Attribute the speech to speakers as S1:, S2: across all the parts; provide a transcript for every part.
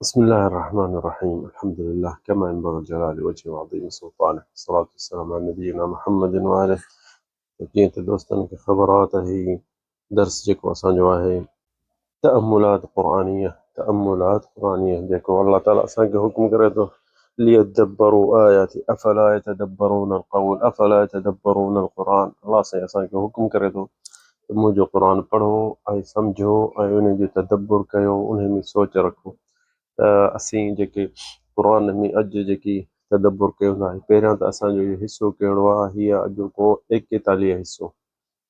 S1: بسم الله الرحمن الرحيم. الحمد لله كما ينبغي جلال وجهه وعظيم سلطانه، الصلاة والسلام على نبينا محمد وآله. कीअं त दोस्तनि खे ख़बरात ही दर्स जेको असांजो आहे तअम्मुलात क़ुरानिया जेको अल्लाह ताला असांखे हुकुम करे थो लियदब्बरू आयाति अफला यतदब्बरून القول अफला यतदब्बरून القرآन। अल्लाह साईं असांखे हुकुम करे थो त मुंहिंजो क़ुरान पढ़ो ऐं सम्झो ऐं उन जो तदब्बुर कयो, उन में सोच रखो। असीं जेके क़ुर में अॼु जेकी तदब्बुर कयूं था, पहिरियां त असांजो इहो हिसो कहिड़ो आहे, हीअ अॼु को 41 हिसो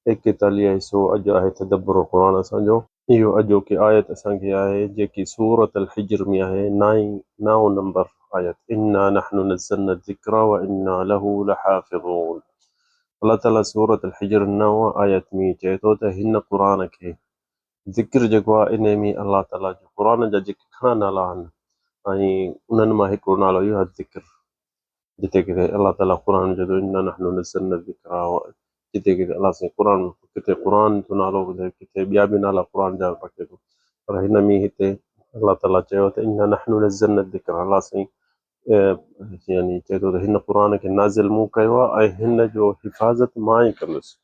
S1: 41 हिसो अॼु आहे तदब्बुर क़ुर असांजो। इहो अॼोकी आयत असांखे आहे जेकी सूरत अल हिज्र में आहे, 9 नंबर आयत, इन्ना नहनु नज़्ज़लना ज़िक्र व इन्ना लहू लहाफ़िज़ून। अल्लाह ताला सूरत अल हिज्र 9 आयत में चए थो त हिन क़ुर खे ज़िक्र जेको आहे, इन में अल्लाह ताला जो क़ुर जा जेके खणा नाला आहिनि ऐं उन्हनि मां हिकिड़ो नालो इहो आहे ज़िक्र। जिते किथे अल्लाह ताला क़ुर जो इन्ना नहनु नज़्ज़लना ज़िक्र, जिते किथे अल्लाह से किथे क़ुर जो नालो ॿुधाए, किथे ॿिया बि नाला क़ुर जा रखे थो, पर हिन में हिते अल्लाह ताला चयो त इन्ना नहनु नज़्ज़लना ज़िक्र। अल्लाह साईं यानी चए थो त हिन क़ुर खे नाज़िल मूं कयो आहे ऐं हिन जो हिफ़ाज़त मां ई कंदुसि,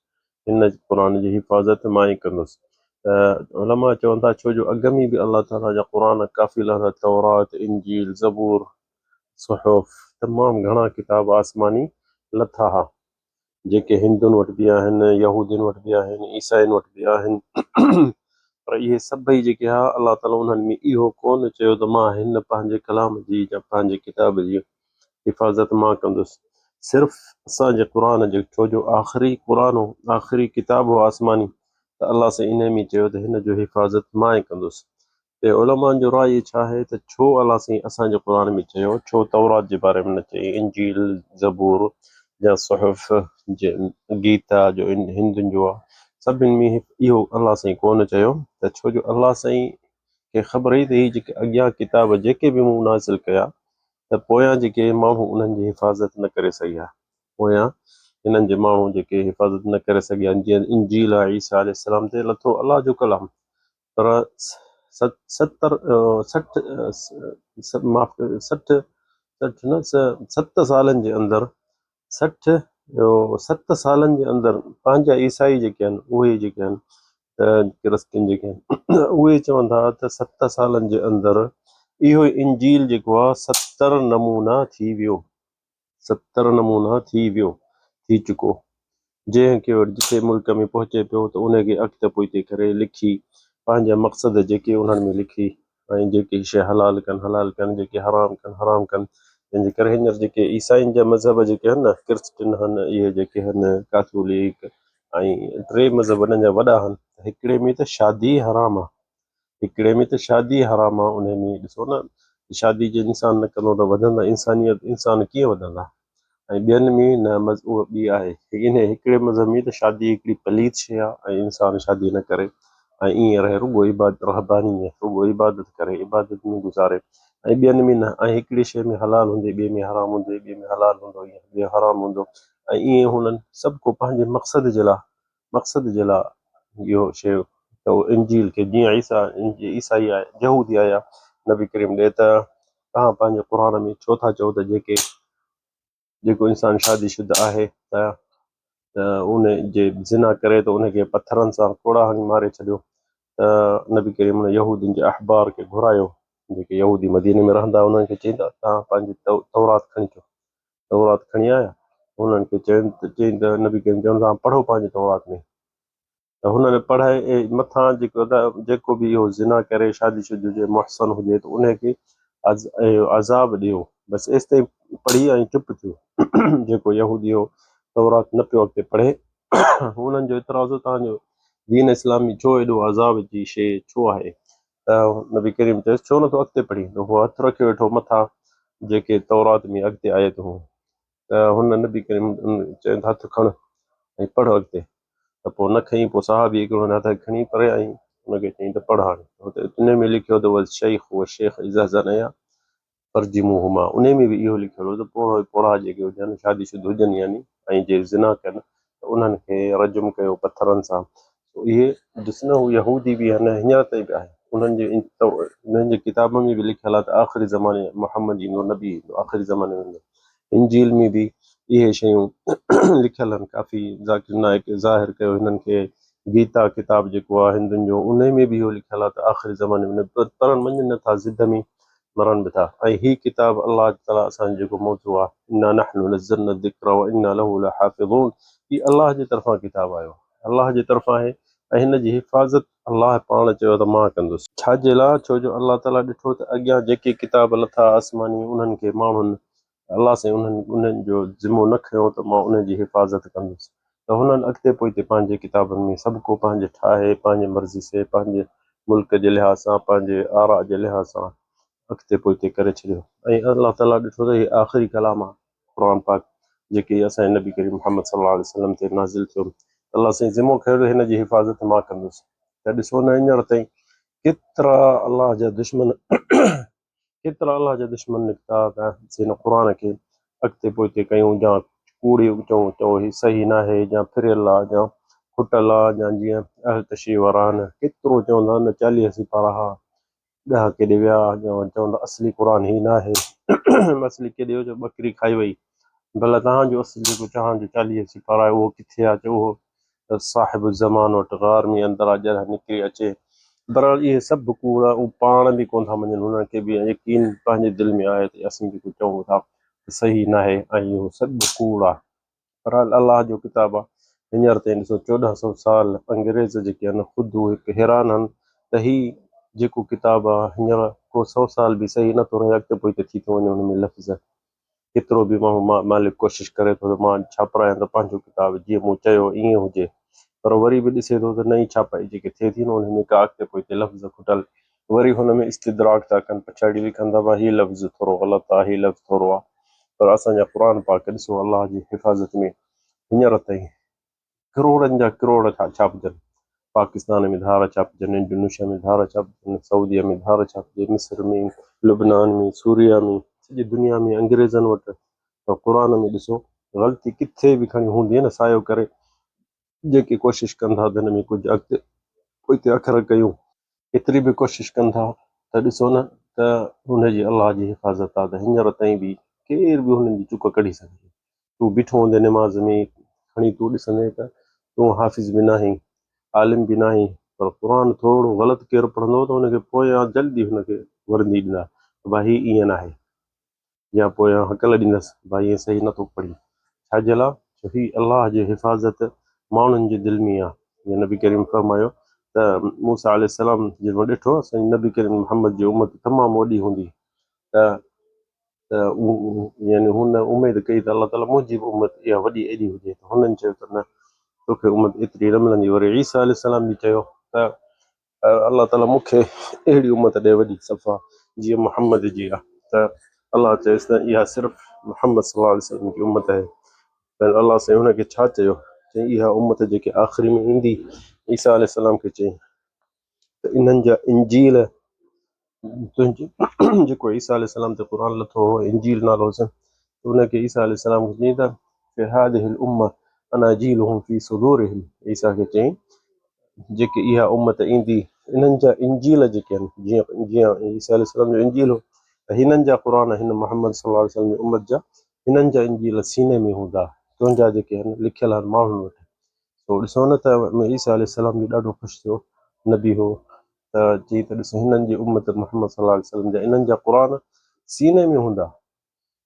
S1: हिन क़ुर जी हिफ़ाज़त मां ई कंदुसि। उलमा चवनि था छो जो अॻ में बि अल्लाह ताला जा क़ुर काफ़ी लहर, तौरात, इंजील, ज़बूर, सुहूफ़, तमामु घणा किताब आसमानी लथा हुआ, जेके हिंदुनि वटि बि आहिनि, यहूदियुनि वटि बि आहिनि, ईसाइनि वटि बि आहिनि। पर इहे सभई जेके आहे अल्लाह ताला उन्हनि में इहो कोन चयो त मां हिन पंहिंजे कलाम जी या पंहिंजे किताब जी हिफ़ाज़त मां कंदुसि। सिर्फ़ु असांजे क़ुर जो, छो जो आख़िरी क़ुर हो, आख़िरी किताब हो आसमानी, त अल्लाह सां इन में चयो त हिन जो हिफ़ाज़त मां ई कंदुसि। त उलमानि जो राय छा आहे त छो अल्लाह साईं असांजे क़ुर में चयो, छो तौरात जे बारे में न चई, इंजील, ज़बूर या सुहूफ़ जे गीता जो हिंदुनि जो आहे, सभिनि में इहो अल्लाह साईं कोन चयो त छो जो अल्लाह साईं खे ख़बर ई त ही जेके अॻियां किताब जेके बि मूं नाज़िल कया त पोयां जेके माण्हू उन्हनि जी हिफ़ाज़त न करे सघिया, पोयां हिननि जे माण्हू जेके हिफ़ाज़त न करे सघिया, जीअं इंजील आहे ईसा अलैहिस्सलाम ते लथो अल्लाह जो कलाम, पर 7 सालनि जे अंदरि 7 सालनि जे अंदरि पंहिंजा ईसाई जेके आहिनि, उहे जेके आहिनि त क्रिश्चियन जेके आहिनि उहे चवनि था त 7 सालनि जे अंदरि इहो इंजील जेको आहे 70 नमूना थी वियो, 70 नमूना थी चुको। जंहिंखे वटि जिते मुल्क में पहुचे पियो त उनखे अॻिते पोइते करे लिखी पंहिंजा मक़सद जेके उन्हनि में लिखी, ऐं जेके शइ हलाल कनि, जेके हराम कनि। तंहिंजे करे हींअर जेके ईसाइनि जा मज़हब जेके आहिनि न, क्रिश्चियन आहिनि, इहे जेके आहिनि कैथोलिक ऐं 3 मज़हब हिननि जा वॾा आहिनि, हिकिड़े में त शादी हराम आहे, हिकिड़े में त शादी हराम आहे। उन में ॾिसो न, शादी जे इंसान न कंदो त वधंदा इंसानियत, इंसान कीअं वधंदा। ऐं ॿियनि में न उहा ॿी आहे, इन हिकिड़े मज़हब में त शादी हिकिड़ी पलीत शइ आहे ऐं इंसान शादी न करे ऐं ईअं रहे, रुॻो इबादत रहबानी आहे, रुॻो इबादत करे, इबादत में गुज़ारे। ऐं ॿियनि में न, ऐं हिकिड़ी शइ में हलाल हूंदे ॿिए में हराम हूंदे, ॿिए में हलाल हूंदो ॿिए हराम हूंदो, ऐं ईअं हुननि सभु को पंहिंजे मक़सद जे लाइ इहो शइ। त इंजील खे जीअं ईसाई आहे, यहूदी आया, नबी करीम ॾे त तव्हां पंहिंजे क़ुर में छो था चओ त जेको इंसान शादीशुदा आहे त उन जे ज़िना करे त उनखे पथरनि सां कोड़ा हणी मारे छॾियो। त नबी करीम उन यहूदियुनि जे अख़बार खे घुरायो, जेके यहूदी मदीने में रहंदा, उन्हनि खे चई त तव्हां पंहिंजी तौरात खणी अचो। तौरात खणी आया, हुननि खे चई त नबी करीम चवनि तव्हां पढ़ो पंहिंजी तौरात में। त हुननि पढ़ाए मथां जेको बि इहो ज़िना करे, शादीशुदा हुजे, मुहसन हुजे, त उनखे अज़ाब ॾियो। बसि एसि ताईं पढ़ी ऐं चुप थियो। जेको यहूदी हो तौरात न पियो अॻिते पढ़े, हुननि जो एतिराज़ु, तव्हांजो दीन इस्लामी छो एॾो अज़ाब जी शइ छो आहे। त नबी करीम चयुसि छो नथो अॻिते पढ़ी, त उहो हथु रखियो वेठो मथां जेके तौरात में अॻिते आयत हुयूं। त हुन नबी करीम चयुनि हथु खण ऐं पढ़ अॻिते। त पोइ न खईं, पोइ साहबी हिकिड़ो हथ खणी पढ़े ऐं हुनखे चईं त पढ़ हाणे। हुते उन में लिखियो त शेख इज़ा ज़नया फर्जिमूहुमा, उन में बि इहो लिखियलु हो त पोड़ा जेके हुजनि शादीशुदा हुजनि, यानी ऐं जे ज़िना कनि त उन्हनि खे रजुम कयो पथरनि सां। इहे ॾिस न, हू यहूदी बि आहिनि, हींअर ताईं बि आहे। उन्हनि जे उन्हनि जे किताब में बि लिखियल आहे त आख़िरी ज़माने मोहम्मद ईंदो, नबी ईंदो, आख़िरी ज़माने में ईंदो। इंजील में बि इहे शयूं लिखियल आहिनि। काफ़ी ज़ाकिर नाइक ज़ाहिर कयो हिननि खे। गीता किताब जेको आहे हिंदुनि जो, उन में बि इहो लिखियल आहे त आख़िरी ज़माने में तरनि मञनि नथा, ज़िद में मरनि बि था। ऐं हीअ किताब अलाह ताला असांजो जेको मौजू आहे, इन्ना नहनु नज़्ज़लना ज़िक्र व इन्ना लहू लहाफ़िज़ून, हीअ अलाह जे तरफ़ां किताब आयो आहे, अलाह जे तरफ़ां आहे। ऐं हिन जी हिफ़ाज़त अलाह पाण चयो त मां कंदुसि। छाजे लाइ? छो जो अलाह ताला ॾिठो त अॻियां जेके किताब लथा आसमानी, उन्हनि खे माण्हुनि अलाह सां उन्हनि जो ज़िमो न खयो त मां उन जी हिफ़ाज़त कंदुसि। त हुननि अॻिते पोइते पंहिंजे किताबनि में सभु को पंहिंजे ठाहे, पंहिंजे मर्ज़ी से, पंहिंजे मुल्क जे लिहाज़ सां, पंहिंजे आरा जे लिहाज़ सां अॻिते पोइते करे छॾियो। ऐं अलाह ताला ॾिठो त हीअ आख़िरी कलाम आहे क़ुर पाक, जेके असांजे नबी करीम मुहम्मद सल्लल्लाहु अलैहि वसल्लम ते नाज़िल थियो। अलाह साईं ज़िमो खयो त हिन जी हिफ़ाज़त मां कंदुसि। त ॾिसो न, हींअर ताईं केतिरा अलाह जा दुश्मन केतिरा अलाह जा दुश्मन निकिता त हिन क़ुर खे अॻिते पोइते कयूं, या कूड़ी चऊं हीउ सही न आहे, या फिरियल आहे, या खुटल आहे, या जीअं अहल तशी वारा आहिनि केतिरो चवंदा आहिनि 40 सिपारा, हा 10 केॾे विया, या चवंदा असली क़ुर ही न आहे। असली केॾे वियो, ॿकरी खाई वई। भला तव्हांजो असली जेको तव्हांजो 40 सिपारा आहे उहो किथे आहे? उहो साहिब ज़मान वटि गार में अंदरि आहे, ॼण निकिरी अचे। बहरहाल इहे सभु कूड़ आहे, उहे पाण बि कोन था मञनि, हुननि खे बि यकीन पंहिंजे दिलि में आहे त असीं जेको चऊं था सही न आहे, ऐं इहो सभु कूड़ आहे। बहरहाल अलाह जो किताब आहे। हींअर ताईं ॾिसो 1400 साल अंग्रेज़ जेके आहिनि ख़ुदि उहे हिकु हैरान आहिनि त हीउ जेको किताब आहे हींअर को 100 साल बि सही नथो रहे, अॻिते पोइते थी थो वञे हुन में लफ़्ज़। केतिरो बि माण्हू मालिक कोशिशि करे थो त मां छापरायां त पंहिंजो किताब जीअं मूं चयो ईअं हुजे, पर वरी बि ॾिसे थो त नई छापाई जेके थिए थी न हुन में का अॻिते पोइते लफ़्ज़ खुटल, वरी हुन में इस्तिदराक था कनि, पछाड़ी लिखनि था हीअ लफ़्ज़ थोरो ग़लति आहे, हीअ लफ़्ज़ थोरो आहे। पर असांजा क़ुर पाक ॾिसो अलाह जी हिफ़ाज़त में हींअर ताईं करोड़नि जा करोड़ था छापजनि। पाकिस्तान में धारा छापजनि, इंडोनेशिया में धारा छापजनि, सऊदीअ में धारा छापजनि, मिस्र में, लुबनान में, सूरिया में, सॼी दुनिया में अंग्रेज़नि वटि। त क़ुर में ॾिसो ग़लती किथे बि खणी हूंदी आहे न, सायो करे जेके कोशिशि कनि था त हिन में कुझु अॻिते पोइते अखर कयूं, एतिरी बि कोशिशि कनि था त ॾिसो न त हुनजी अलाह जी हिफ़ाज़त आहे त हींअर ताईं बि केर बि हुननि जी चुक कढी सघे। तूं बीठो हूंदे निमाज़ में खणी तूं ॾिसंदे त तूं हाफ़िज़ बि न आहीं, आलिम बि न आहीं, पर क़ुर थोरो ग़लति केरु पढ़ंदो त हुनखे पोयां जल्दी हुनखे वरंदी ॾींदा भाई हीउ ईअं न आहे, या पोयां हकल ॾींदसि भाई ईअं सही नथो पढ़ी। छाजे लाइ? छो ही अलाह जी हिफ़ाज़त माण्हुनि जे दिलि में आहे। जीअं नबी करीम फरमायो त मूसा अलैहिस्सलाम जॾहिं ॾिठो असांजी नबी करीम मुहम्मद जी उमत तमामु वॾी हूंदी त यानी हुन उमेद कई त अलाह ताला मुंहिंजी बि उमत इहा वॾी एॾी हुजे, त हुननि चयो त न तोखे उमत एतिरी न मिलंदी। वरी ईसा अलैहिस्सलाम बि चयो त अलाह ताला मूंखे अहिड़ी उमत ॾे वॾी सफ़ा जीअं मुहम्मद जी आहे। त अलाह चयसि त इहा सिर्फ़ु मुहम्मद सल्लल्लाहु अलैहि वसल्लम जी उमत आहे। त अलाह साईं हुनखे छा चयो? चई इहा उमत जेके आख़िरी में ईंदी, ईसा अलैहिस्सलाम खे चई त इन्हनि जा इंजील तुंहिंजे जेको ईसा अलैहिस्सलाम ते क़ुर लथो हो, इंजील नालो हुयसि, हुनखे ईसा अलैहिस्सलाम खे चई त फ़ी हादिहिल उम्मह अनाजीलुहुम फ़ी सुदूरिहिम, ईसा खे चई जेके इहा उमत ईंदी इन्हनि जा इंजील जेके आहिनि, जीअं जीअं ईसा अलैहिस्सलाम जो इंजील हो त हिननि जा क़ुर, हिन मुहम्मद सल्लल्लाहु अलैहि वसल्लम जी उमत जा हिननि जा इंजील सीने में हूंदा, तुंहिंजा जेके आहिनि लिखियल आहिनि माण्हुनि वटि। तो ॾिसो न त ईसा अलैहिस्सलाम बि ॾाढो ख़ुशि थियो, नबी हो, त चई त ॾिसो हिननि जी उमत मुहम्मद सल्लल्लाहु अलैहि वसल्लम जा इन्हनि जा क़ुर सीने में हूंदा।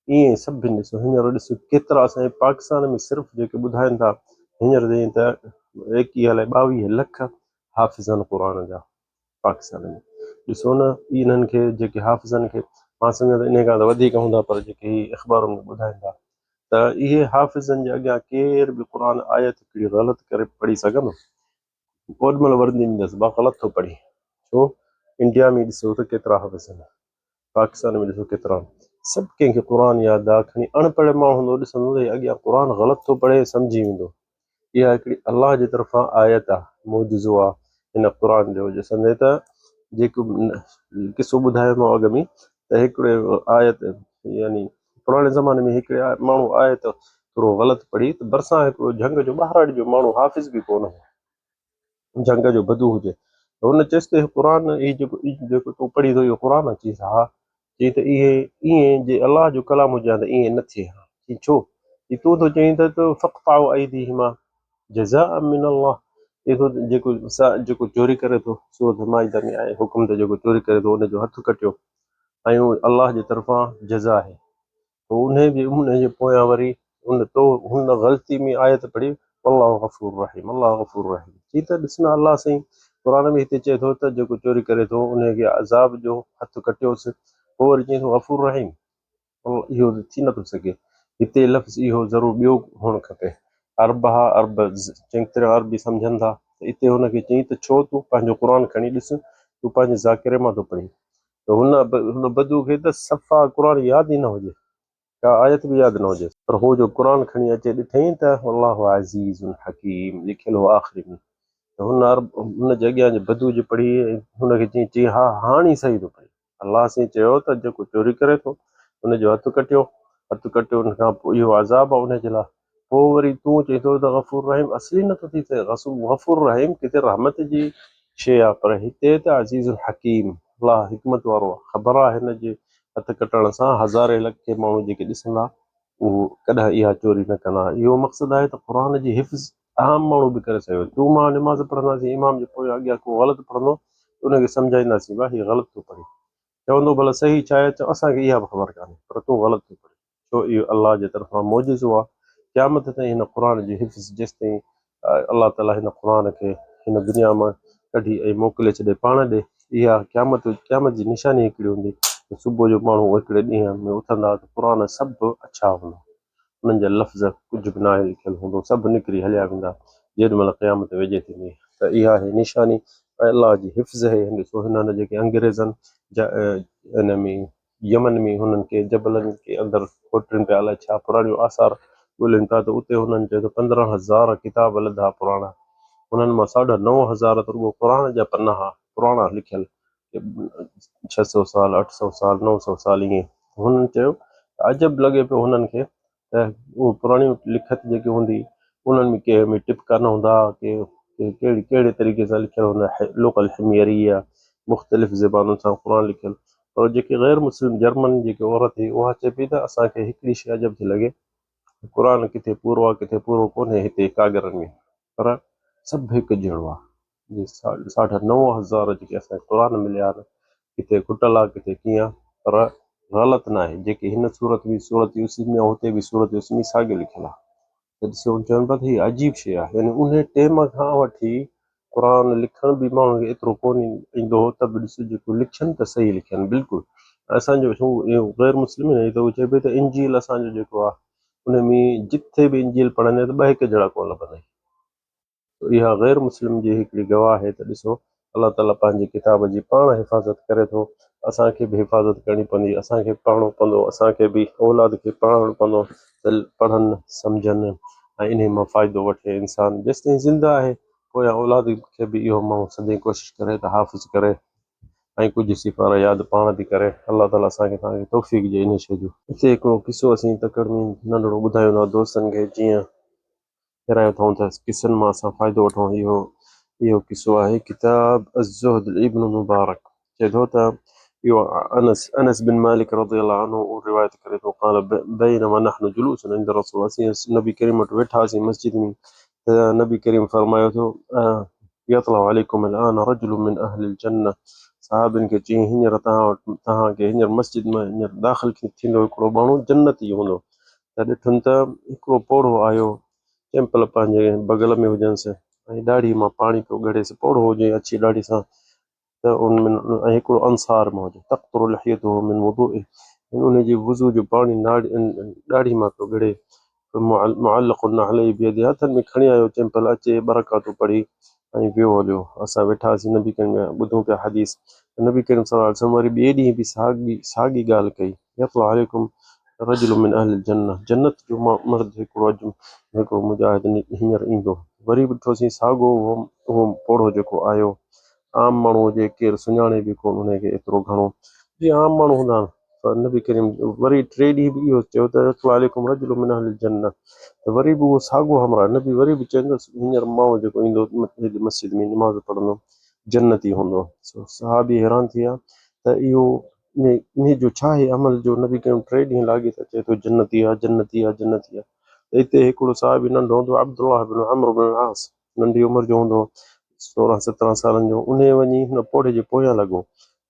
S1: ईअं सभिनि ॾिसो हींअर ॾिसो केतिरा असांजे पाकिस्तान में सिर्फ़ु जेके ॿुधाइनि था हींअर ताईं त 21 अलाए 22 लख हाफ़िज़ आहिनि क़ुर जा पाकिस्तान में। ॾिसो न इन्हनि खे जेके हाफ़िज़नि खे मां सम्झां त इन खां त वधीक हूंदा, पर जेके हीअ अख़बारुनि में ॿुधाइनि था त इहे हाफ़िज़नि जे अॻियां केर बि क़ुर आयत हिकिड़ी ग़लति करे पढ़ी सघंदो? ओॾी महिल वर्दी ॾींदसि बा ग़लति थो पढ़ी। छो? इंडिया में ॾिसो त केतिरा हाफ़िज़ आहिनि, पाकिस्तान में ॾिसो केतिरा। सभु कंहिंखे क़ुर यादि आहे, खणी अनपढ़ माण्हू हूंदो ॾिसंदो त अॻियां क़ुर ग़लति थो पढ़े, सम्झी वेंदो। इहा हिकिड़ी अलाह जी तरफ़ां आयत आहे, मौजूज़ो आहे हिन क़ुर जो। ॾिसंदे त जेको किसो ॿुधायो मां अॻ में त हिकिड़े आयत यानी पुराणे ज़माने में हिकिड़े माण्हू आयत थोरो ग़लति पढ़ी त भरिसां हिकिड़ो जंग जो ॿाहिरां जो माण्हू हाफ़िज़ बि कोन हो, जंग जो बदू हुजे, हुन चयसि त क़ुर जेको तूं पढ़ी थो इहो क़ुर चयसि हा। चई त इहे ईअं जे अलाह जो कलाम हुजे हा त ईअं न थिए हा। चई छो? चई तूं त चईं त फ़क़्ताउ अयदीहिमा जज़ाअ मिन अल्लाह। चई थो जेको चोरी करे थो सूरत माइदा में आहे हुकुम त जेको चोरी करे थो हुनजो हथु कटियो ऐं अलाह जे तरफ़ां जज़ा आहे। उन जे पोयां वरी हुन ग़लती में आयत पढ़ी अल्लाह गफ़ूर रहीम अल्लाह गफ़ूर रहीम। चई त ॾिस न अलाह साईं क़ुर में हिते चए थो त जेको चोरी करे थो उनखे अज़ाब जो हथु कटियोसि, पोइ वरी चई थो गफ़ूर रहीम। इहो थी नथो सघे। हिते लफ़्ज़ इहो ज़रूरु ॿियो हुअणु खपे। अरब चङी तरह अरबी सम्झनि था त हिते हुनखे चई त छो तूं पंहिंजो क़ुर खणी ॾिस, तूं पंहिंजे ज़ाकिरे मां थो पढ़ी। त हुन बदू खे त सफ़ा क़ुर यादि ई न हुजे, का आयत बि यादि न हुजे, पर हू जो क़ुर खणी अचे ॾिठईं त अल्लाह अज़ीज़ुल हकीम लिखियलु हो आख़िरी में। त हुन जे अॻियां जे बदू जे पढ़ी हुनखे चई हा हाणे ई सही थो पढ़ी। अलाह साईं चयो त जेको चोरी करे थो हुनजो हथु कटियो हुन खां पोइ इहो अज़ाब आहे हुनजे लाइ। पोइ वरी तूं चई थो त गफ़ूर रहीम असली नथो थी सघे। गफ़ूर रहीम किथे रहमत जी शइ आहे, पर हिते त अज़ीज़ुल हकीम अलाह हिकमत वारो आहे। ख़बर आहे हिन जे हथु कटण सां हज़ारे लखे माण्हू जेके ॾिसंदा उहो कॾहिं इहा चोरी न कंदा। इहो मक़सदु आहे त क़ुर जी हिफ़्ज़ आम माण्हू बि करे सघे। तूं मां निमाज़ पढ़ंदासीं, इमाम जे पोइ अॻियां को ग़लति पढ़ंदो उनखे सम्झाईंदासीं भाई हीअ ग़लति थो पढ़े, चवंदो भला सही छा आहे, चओ असांखे इहा बि ख़बर कान्हे पर तूं ग़लति थो पढ़े। छो इहो अलाह जे तरफ़ां मौजिज़ो आहे। क़यामत ताईं हिन क़ुर जी हिफ़्ज़ जेसिताईं अलाह ताला हिन क़ुर खे हिन दुनिया मां कढी ऐं मोकिले छॾे पाण ॾे, इहा क़यामत जी निशानी हिकिड़ी हूंदी। सुबुह जो माण्हू हिकिड़े ॾींहं में उथंदा त क़ुर सभु अच्छा हूंदा, उन्हनि जा लफ़्ज़ कुझु बि न आहे लिखियलु हूंदो, सभु निकिरी हलिया वेंदा जेॾीमहिल क़यामत वेझे थींदी। त इहा आहे निशानी अलाह जी हिफ़्ज़ आहे। हिननि जेके अंग्रेज़नि हिन में यमन में हुननि खे जबलनि के अंदरि कोठियुनि पिया अलाए छा पुराणियूं आसार ॻोल्हिनि था, त उते हुननि चयो त 15,000 किताब लधा पुराणा, हुननि मां 9,500 त रुॻो क़ुर जा पना हुआ पुराणा लिखियलु 600 साल 800 साल 900 साल ईअं। हुननि चयो अजब लॻे पियो हुननि खे त उहे पुराणियूं लिखत जेकी हूंदी उन्हनि में कंहिं में टिपका न हूंदा, कहिड़े तरीक़े सां लिखियलु हूंदा, लोकल हिमियरी या मुख़्तलिफ़ ज़बानुनि सां क़ुर लिखियलु। पर जेके ग़ैर मुस्लिम जर्मन जेके औरत हुई उहा चए पई त असांखे हिकिड़ी शइ अजब थी लॻे, क़ुर किथे पूरो आहे किथे पूरो कोन्हे हिते कागरनि में, पर सभु हिकु जहिड़ो आहे। 9,500 जेके असांखे क़ुर मिलिया आहिनि किथे खुटल आहे किथे कीअं, पर ग़लति न आहे। जेके हिन सूरत यूसुफ में हुते बि सूरत यूसुफ में साॻियो लिखियलु आहे। त ॾिसो चवनि पिया त हीअ अजीब शइ आहे, यानी उन टाइम खां वठी क़ुर लिखण बि माण्हुनि खे एतिरो कोन ईंदो हो, त बि ॾिसो जेको लिखनि त सही लिखनि बिल्कुलु। असांजो इहो ग़ैर मुस्लिम आहे त उहो चए पई त इंजील असांजो जेको आहे उन में जिथे बि इंजील पढ़ंदे त ॿ हिकु जहिड़ा कोन लभंदा। इहा ग़ैर मुस्लिम जी हिकिड़ी गवाह आहे त ॾिसो अलाह ताला पंहिंजी किताब जी पाण हिफ़ाज़त करे थो, असांखे बि हिफ़ाज़त करणी पवंदी, असांखे पढ़णो पवंदो, असांखे बि औलाद खे पढ़ाइणो पवंदो त पढ़नि सम्झनि ऐं इन मां फ़ाइदो वठे इंसानु जेसिताईं ज़िंदा आहे। पोइ औलाद खे बि इहो माण्हू सदाईं कोशिशि करे त हाफ़िज़ करे ऐं कुझु सिफ़ार यादि पाण बि करे। अलाह ताला असांखे तव्हांखे तौफ़ीक़ ॾिए इन शइ जो। हिते हिकिड़ो किसो असीं तकड़ में नंढिड़ो ॿुधायो आहे दोस्तनि खे, जीअं फेरायो अथऊं त किसनि मां असां फ़ाइदो वठूं। इहो किसो आहे किताब अज़्ज़ुहद इब्न मुबारक, चए थो त इहो अनस बिन मालिक रज़ियल्लाहु अन्हु रिवायत करे थो क़ाल बैनमा नहनु जुलूसन इंद रसूल, असीं नबी करीम वटि वेठा हुआसीं मस्जिद में, त नबी करीम फरमायो थो यतलउ अलैकुम अल-आन रजुलुम मिन अहलिल जन्नह, साहबनि खे चई हींअर तव्हांखे हींअर मस्जिद में हींअर दाख़िल थींदो हिकिड़ो माण्हू जन्नती हूंदो। त ॾिठुनि त हिकिड़ो पोड़ो आयो, चैंपल पंहिंजे बगल में हुजनिसि ऐं ॾाढ़ी मां पाणी पियो ॻड़ेसि, पोड़ो हुजे अछी ॾाढ़ी सां, त ऐं हिकिड़ो अंसार में हुजे तक़्तुरु लहियतुहु मिन वुदूइहि, उनजी वुज़ू जो पाणी ॾाढ़ी मां पियो ॻड़े। मुअल्लक़ुन अलैहि बियदिही, हथनि में खणी आयो चैंपल, अचे बरकातूं पढ़ी ऐं वियो हलियो। असां वेठा हुआसीं नबी करीम ॿुधूं पिया हदीस, नबी करीम सल्लल्लाहु अलैहि वसल्लम वरी ॿिए ॾींहं बि साॻी ॻाल्हि कई, यतलउ अलैकुम रजुलुम मिन अहलिल जन्नह, जन्नत जो मर्द हिकिड़ो मुजाहिद हींअर ईंदो। वरी ॾिठोसीं साॻियो उहो पोड़ो जेको आयो, आम माण्हू हुजे केरु सुञाणे बि कोन हुनखे एतिरो घणो, जीअं आम माण्हू हूंदा आहिनि। त नबी करीम वरी टे ॾींहं बि इहो चयो त यतलउ अलैकुम रजुलुम मिन अहलिल जन्नह, त वरी बि उहो साॻियो हमरा नबी वरी बि चवंदुसि हींअर माण्हू जेको ईंदो मस्जिद में निमाज़ पढ़ंदो, जन्नती हूंदो। सहाबी हैरान थी विया त इहो इन जो छा आहे अमल जो नबी कयूं 3 ॾींहं लाॻे त चए थो जन्नती आहे, जन्नती आहे, जन्नती आहे। त हिते हिकिड़ो साहिबी नंढो हूंदो अब्दुल्लाह बिन अम्र बिन आस, नंढी उमिरि जो हूंदो, 16-17 सालनि जो। उन वञी हुन पोड़े जे पोयां लॻो,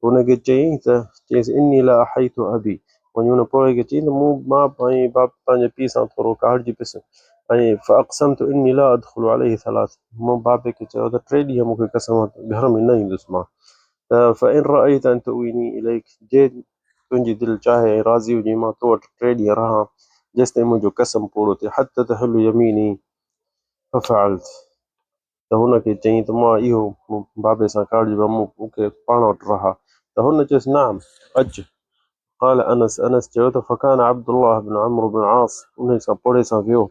S1: हुनखे चयईं त चयईंसि इन्नी ला अहयतु अबी, वञी हुन पोड़े खे चयईं त मां पंहिंजे पीउ सां थोरो काड़जी पियुसि, ऐं फ़अक़समतु इन्नी ला अदख़ुलु अलैहि सलास, मूं बाबे खे चयो त 3 ॾींहं मूंखे कसम घर में न ईंदुसि मां। त फ़इन रअयत अन तुईनी इलैक, जे तुंहिंजी दिलि चाहे राज़ी हुजे मां तो वटि 3 ॾींहं रहां जेसिताईं मुंहिंजो कसम पूरो थिए, हत तहल्लु यमीनी फ़फ़अल्त। त हुनखे चयईं त मां इहो बाबे सां काड़जी वियो, मूंखे पाण वटि रहा। त हुन चयुसि नाम अच। क़ाल अनस, अनस चयो त फ़कान अब्दुल्लाह बिन अम्र बिन आस, उन सां पोड़े सां वियो।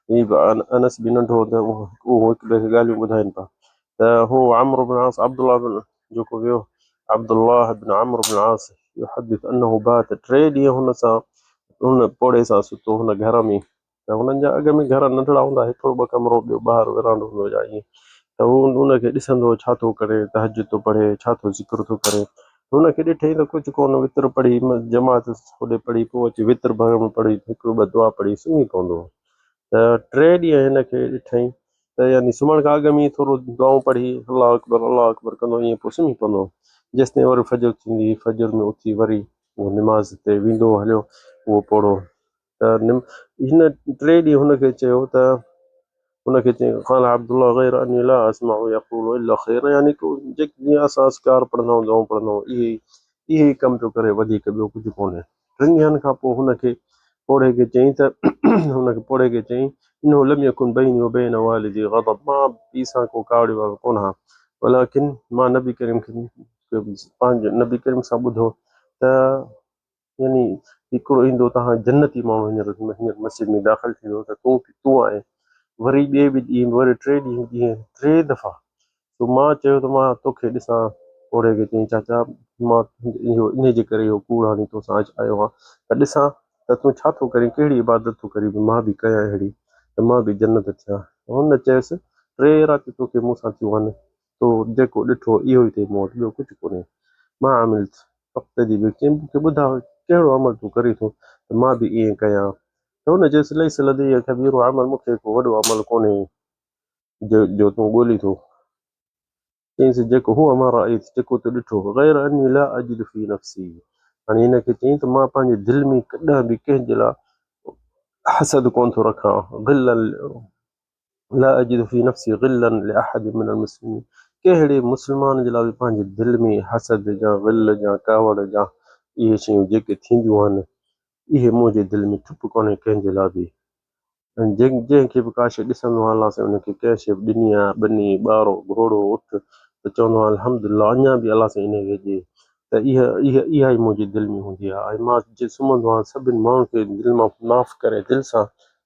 S1: हीअ बि अनस बि नंढो त उहो हिक ॿिए खे ॻाल्हियूं ॿुधाइनि पिया। त हू अम्र बिन आस, अब्दुल्लाह बिन जेको वियो, अब्दुल्लाह बिन अम्र बिन आस युहदिस अन्नहु बात, 3 ॾींहं हुन सां हुन पोड़े सां सुतो हुन घर में। त हुननि जा अॻ में घर नंढड़ा हूंदा, हिकिड़ो 2 कमरो, ॿियो ॿाहिरि विरांडो हूंदो या ईअं। त हू हुनखे ॾिसंदो छा थो करे, तहजुद थो पढ़े, छा थो ज़िक्र थो करे। हुनखे ॾिठई त कुझु कोन, वितर पढ़ी जमात होॾे पढ़ी, पोइ अची वितर भरण में पढ़ी, हिकिड़ो 2 दुआ पढ़ी सुम्ही पवंदो। त 3 ॾींहं हिनखे ॾिठई त यानी सुम्हण खां अॻ में ई थोरो दुआऊं पढ़ी अलाह अकबर कंदो, ईअं पोइ सुम्ही पवंदो। जेसिताईं वरी फजर थींदी, फजर में उथी वरी उहो निमाज़ ते वेंदो हलियो उहो पोड़ो। त हिन 3 ॾींहं हुनखे चयो त हुनखे चयईं क़ाल अब्दुल्लाह गैर अन्नी ला अस्माउ यक़ूलु इल्ला ख़ैर, यानी जीअं असां अस्कार पढ़ंदा आहियूं, दुआऊं पढ़ंदा आहियूं, इहे ई कम थो करे, वधीक ॿियो कुझु कोन्हे। 3 ॾींहंनि खां पोइ हुनखे पोड़े खे चयईं त हुनखे पोड़े खे चयईं इन्हो लम यकुन बैनी व बैन वालिदी ग़ज़ब, मां पीउ सां को कावड़े वारो कोन आहियां, वलाकिन मां नबी करीम खे पंहिंजे नबी करीम सां ॿुधो त यानी हिकिड़ो ईंदो तव्हां जन्नती माण्हू हींअर मस्जिद में दाख़िल थींदो त तूं आहे। वरी ॿिए बि ॾींहुं, वरी 3 ॾींहं 3 दफ़ा। त मां चयो त मां तोखे ॾिसां, पोड़े खे चयईं चाचा मां इहो इन जे करे इहो कूड़ हाणी तोसां अॼु आयो आहियां त ॾिसां त तूं छा थो करीं, कहिड़ी इबादत थो करीं, मां बि कयां अहिड़ी त मां बि जन्नत थियां। हुन चयसि 3 राति तोखे मूंसां थियूं आहिनि, तो जेको ॾिठो इहो ई थिए मूं वटि, ॿियो कुझु कोन्हे। मां आमिल वक़्त जी बि चयईं मूंखे ॿुधायो कहिड़ो अमल तूं करीं थो त मां बि ईअं कयां। त हुन चयसि लैस लदय्य कबीरु अमल, मूंखे को वॾो अमल कोन्हे जो तूं ॻोल्ही थो। चयईंसि जेको हू अमारा आई, जेको तूं ॾिठो, गैर अन्नी ला अजिद फी नफ्सी। हाणे हिनखे चयईं त मां पंहिंजे दिलि में कॾहिं बि कंहिंजे लाइ हसद कोन थो रखां, ग़िलन ला अजिद फी नफ्सी ग़िलन लिअहद मिनल मुस्लिमीन, कहिड़े मुस्लमान जे लाइ बि पंहिंजे दिलि में हसद या ग़िल या कावड़ या इहे शयूं जेके थींदियूं आहिनि, इहे मुंहिंजे दिलि में ठुप कोन्हे कंहिंजे लाइ बि। ऐं जंहिंखे बि का शइ ॾिसंदो आहियां अलाह सां उनखे कंहिं शइ ॾिनी आहे, ॿिनी ॿारो घोड़ो ऊठ, त चवंदो आहियां अल्हम्दुलिल्लाह, अञा बि अलाह सां इनखे ॾिए। त इहा ई मुंहिंजी दिलि में हूंदी आहे। ऐं मां जे सुम्हंदो आहियां सभिनि माण्हुनि खे दिलि मां माफ़ु करे दिलि सां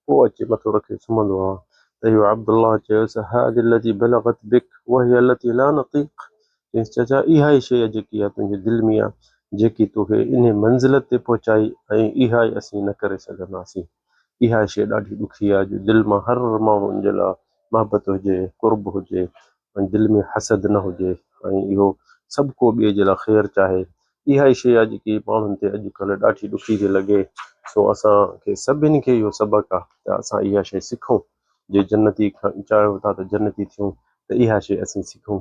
S1: पोइ अची मथो रखे सुम्हंदो आहियां। त इहो अब्दुल्लाह चयोसि हादिहि लती बलगत बिक वहिय लती ला नतीक़, चयईंसि चाचा इहा ई शइ जेकी आहे तुंहिंजे दिलि में आहे, जेकी तोखे इन मंज़िल ते पहुचाई, ऐं इहा ई असीं न करे सघंदासीं। इहा शइ ॾाढी ॾुखी आहे जो दिलि मां हर माण्हुनि जे लाइ मुहबत हुजे, कुर्ब हुजे, ऐं दिलि में हसद न हुजे, ऐं इहो सभु को ॿिए जे लाइ ख़ैरु चाहे। इहा ई शइ आहे जेकी माण्हुनि ते अॼुकल्ह ॾाढी ॾुखी थी लॻे। सो असांखे सभिनी खे इहो सबक़ु आहे त असां इहा शइ सिखूं, जे जन्नती चाहियो था त जन्नती थियूं त इहा शइ असीं सिखूं,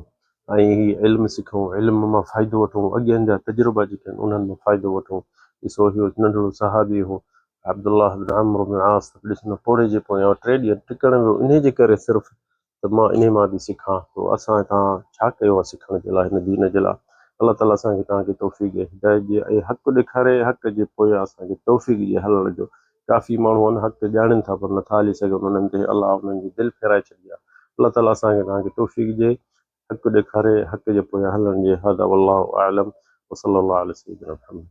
S1: ऐं हीअ इल्मु सिखूं, इल्म मां फ़ाइदो वठूं, अॻियनि जा तजुर्बा जेके आहिनि उन्हनि मां फ़ाइदो वठूं। ॾिसो इहो नंढिड़ो सहाबी हो अब्दुल्लाह बिन अम्र बिन आस, ॾिस पोड़े जे पोयां 3 ॾींहं टिकण वियो इन जे करे सिर्फ़ु त मां इन मां बि सिखां। तो असां तव्हां छा कयो आहे सिखण जे लाइ, हिन दीन जे लाइ। अलाह ताला असांखे तव्हांखे तौफ़ीक़ ॾिए, हिदायत ॾिए, ऐं हक़ु ॾेखारे, हक़ जे पोयां असांखे तौफ़ीक़ ॾिए हलण जो। काफ़ी माण्हू आहिनि हक़ ॼाणनि था पर नथा हली सघनि, उन्हनि ते अलाह उन्हनि जी दिलि फेराए छॾी आहे। अलाह ताला असांखे तव्हांखे तौफ़ीक़ ॾिए, हक़ु ॾेखारे, हक़ जे पोयां हलण जे। हज़ा वल्लाहु आलम व सल्लल्लाहु अला सय्यिदिना मुहम्मद।